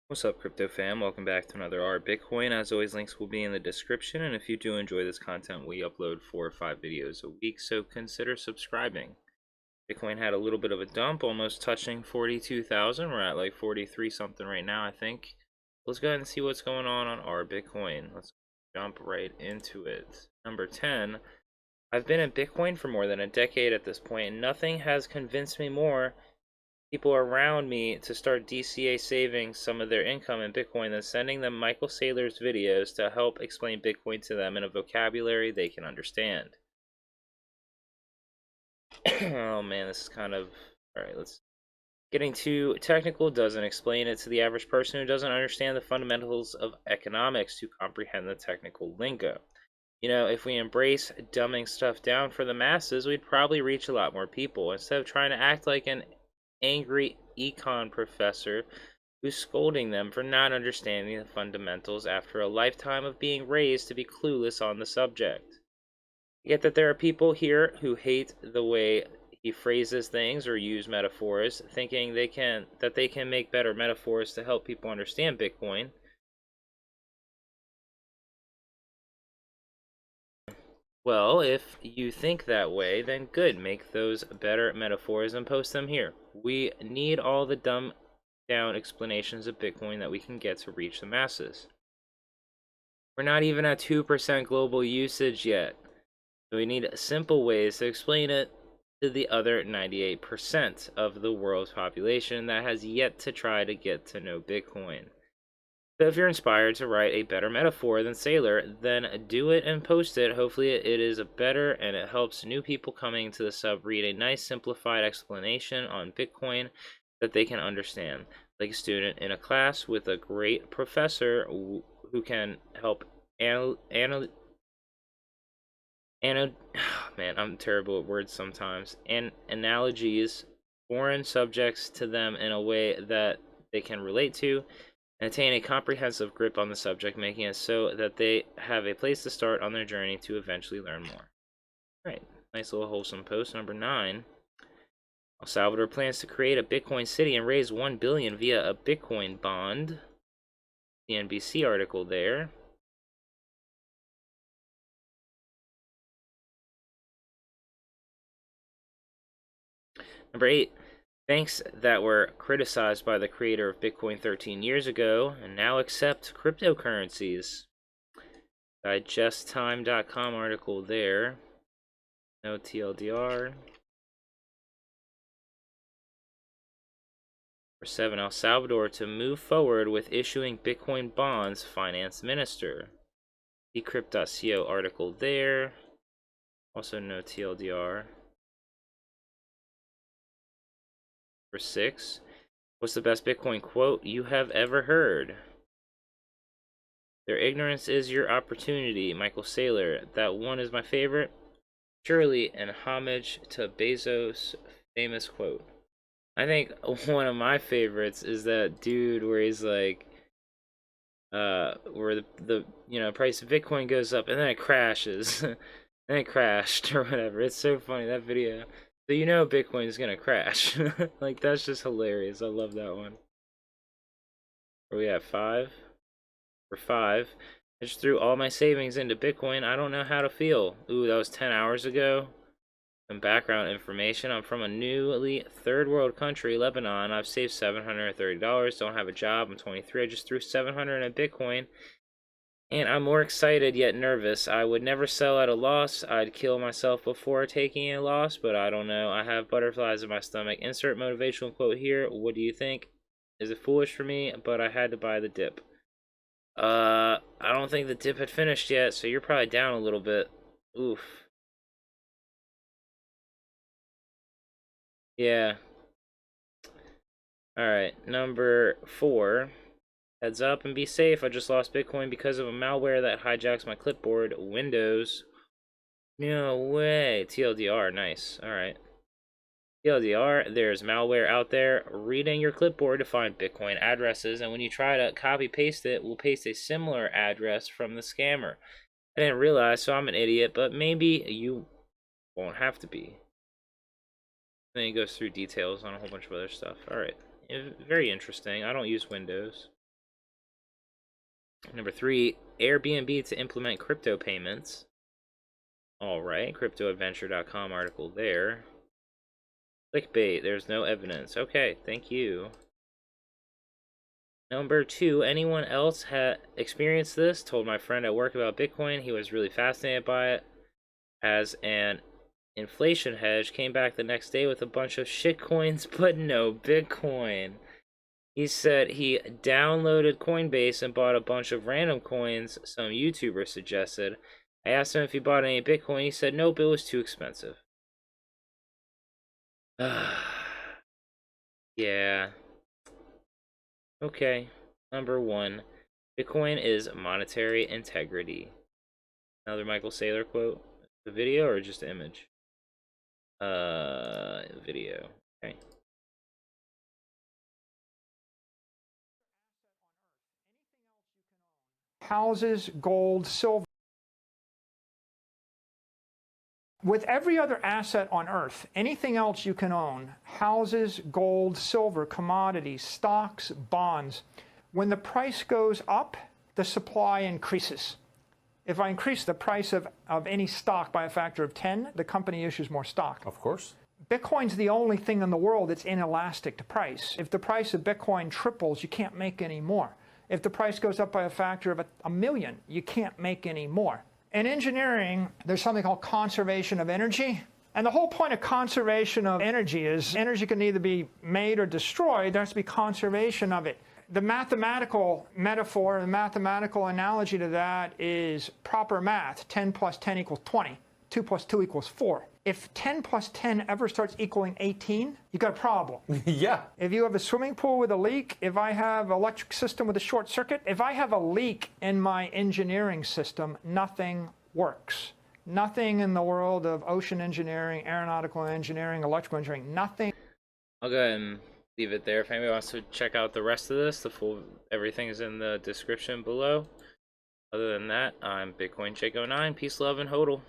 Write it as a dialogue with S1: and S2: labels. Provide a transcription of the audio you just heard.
S1: What's up, crypto fam? Welcome back to another R Bitcoin. As always, links will be in the description, and if you do enjoy this content, we upload 4 or 5 videos a week, so consider subscribing. Bitcoin had a little bit of a dump, almost touching 42,000. We're at like 43 something right now, I think. Let's go ahead and see what's going on R Bitcoin. Let's jump right into it. Number 10. I've been in Bitcoin for more than a decade at this point, and nothing has convinced me more people around me to start DCA saving some of their income in Bitcoin than sending them Michael Saylor's videos to help explain Bitcoin to them in a vocabulary they can understand. Oh man, this is kind of... Alright, let's... Getting too technical doesn't explain it to the average person who doesn't understand the fundamentals of economics to comprehend the technical lingo. You know, if we embrace dumbing stuff down for the masses, we'd probably reach a lot more people instead of trying to act like an angry econ professor who's scolding them for not understanding the fundamentals after a lifetime of being raised to be clueless on the subject. Yet that there are people here who hate the way he phrases things or use metaphors, thinking they can make better metaphors to help people understand Bitcoin. Well, if you think that way, then good. Make those better metaphors and post them here. We need all the dumb down explanations of Bitcoin that we can get to reach the masses. We're not even at 2% global usage yet. So we need simple ways to explain it to the other 98% of the world's population that has yet to try to get to know Bitcoin. So if you're inspired to write a better metaphor than Saylor, then do it and post it. Hopefully it is better and it helps new people coming to the sub read a nice simplified explanation on Bitcoin that they can understand. Like a student in a class with a great professor who can help man, I'm terrible at words sometimes. And analogies foreign subjects to them in a way that they can relate to and attain a comprehensive grip on the subject, making it so that they have a place to start on their journey to eventually learn more. All right, nice little wholesome post. Number 9. El Salvador plans to create a Bitcoin city and raise $1 billion via a Bitcoin bond. The NBC article there. Number 8. Banks that were criticized by the creator of Bitcoin 13 years ago and now accept cryptocurrencies. DigestTime.com article there. No TLDR. Number 7. El Salvador to move forward with issuing Bitcoin bonds, finance minister. Decrypt.co article there. Also no TLDR. Number 6. What's the best Bitcoin quote you have ever heard? Their ignorance is your opportunity, Michael Saylor. That one is my favorite. Surely an homage to Bezos' famous quote. I think one of my favorites is that dude where he's like, where the price of Bitcoin goes up and then it crashes, and it crashed or whatever. It's so funny, that video. So Bitcoin is gonna crash. Like, that's just hilarious. I love that one. Where we at 5? For 5. I just threw all my savings into Bitcoin. I don't know how to feel. Ooh, that was 10 hours ago. Some background information. I'm from a newly third world country, Lebanon. I've saved $730. Don't have a job. I'm 23. I just threw 700 in Bitcoin. And I'm more excited yet nervous. I would never sell at a loss. I'd kill myself before taking a loss, but I don't know. I have butterflies in my stomach. Insert motivational quote here. What do you think? Is it foolish for me? But I had to buy the dip. I don't think the dip had finished yet, so you're probably down a little bit. Oof. Yeah. Alright, number 4. Heads up and be safe. I just lost Bitcoin because of a malware that hijacks my clipboard. Windows. No way. TLDR, nice. Alright. TLDR, there's malware out there reading your clipboard to find Bitcoin addresses, and when you try to copy paste it, we'll paste a similar address from the scammer. I didn't realize, so I'm an idiot, but maybe you won't have to be. Then he goes through details on a whole bunch of other stuff. Alright. Very interesting. I don't use Windows. Number 3, Airbnb to implement crypto payments. All right, cryptoadventure.com article there. Clickbait, there's no evidence. Okay, thank you. Number 2, anyone else had experienced this? Told my friend at work about Bitcoin. He was really fascinated by it. As an inflation hedge, came back the next day with a bunch of shitcoins, but no Bitcoin. He said he downloaded Coinbase and bought a bunch of random coins some YouTuber suggested. I asked him if he bought any Bitcoin. He said nope, it was too expensive. Yeah. Okay. Number 1. Bitcoin is monetary integrity. Another Michael Saylor quote. The video or just the image? Video. Okay.
S2: Houses, gold, silver. With every other asset on earth, anything else you can own, houses, gold, silver, commodities, stocks, bonds, when the price goes up, the supply increases. If I increase the price of any stock by a factor of 10, the company issues more stock.
S3: Of course.
S2: Bitcoin's the only thing in the world that's inelastic to price. If the price of Bitcoin triples, you can't make any more. If the price goes up by a factor of a million, you can't make any more. In engineering, there's something called conservation of energy. And the whole point of conservation of energy is energy can either be made or destroyed. There has to be conservation of it. The mathematical metaphor, the mathematical analogy to that is proper math. 10 plus 10 equals 20. 2 plus 2 equals 4. If 10 plus 10 ever starts equaling 18, you got a problem.
S3: Yeah.
S2: If you have a swimming pool with a leak, if I have an electric system with a short circuit, if I have a leak in my engineering system, nothing works. Nothing in the world of ocean engineering, aeronautical engineering, electrical engineering, nothing.
S1: I'll go ahead and leave it there. If anybody wants to check out the rest of this, everything is in the description below. Other than that, I'm Bitcoin Jake 09. Peace, love, and hodl.